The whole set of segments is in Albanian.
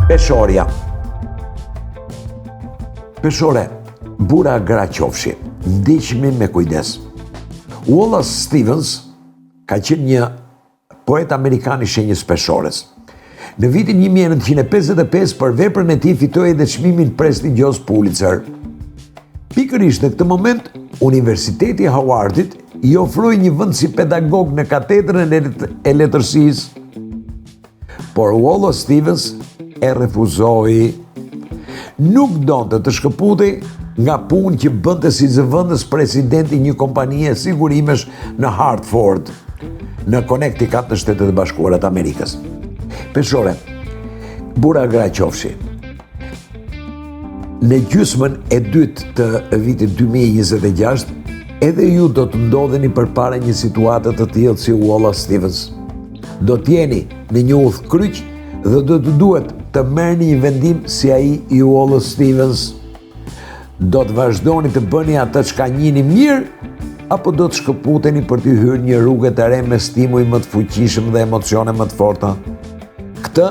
Peshorja. Peshore, bura gra qofshi, ndiqmi me kujdes. Wallace Stevens ka qenë një poet amerikan i shenjës peshores. Në vitin 1955 për veprën e tij fitoi edhe çmimin prestigjos Pulitzer. Pikërisht në këtë moment, Universiteti Howardit i ofroi një vend si pedagog në katedrën e letërsisë, por Wallace Stevens e refuzoi. Nuk donte të shkëputej nga punë që bënte si zëvendës presidenti një kompanie sigurimesh në Hartford, në Connecticut në Shtetet e Bashkuara të Amerikës. Peshore, bura gra qofshi. Në gjysmën e dytë të vitit 2026, edhe ju do të ndodheni përpara një situate të tillë si Wallace Stevens. Do t'jeni në një udhkryq dhe do të duhet të merrni një vendim si ai i Wallace Stevens. Do të vazhdoni të bëni atë çka njihni mirë, apo do të shkëputeni për të hyrë një rrugë të re me stimuj më të fuqishëm dhe emocione më të forta? Këtë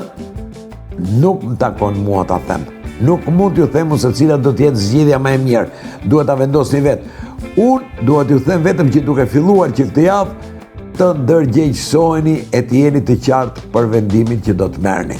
nuk më takon mua ta them. Nuk mund t'ju them se cila do të jetë zgjedhja më e mirë. Duhet ta vendosni vetë. Unë duhet t'ju them vetëm që duke filluar që këtë javë të ndërgjegjësoheni e të jeni të qartë për vendimin që do të merrni.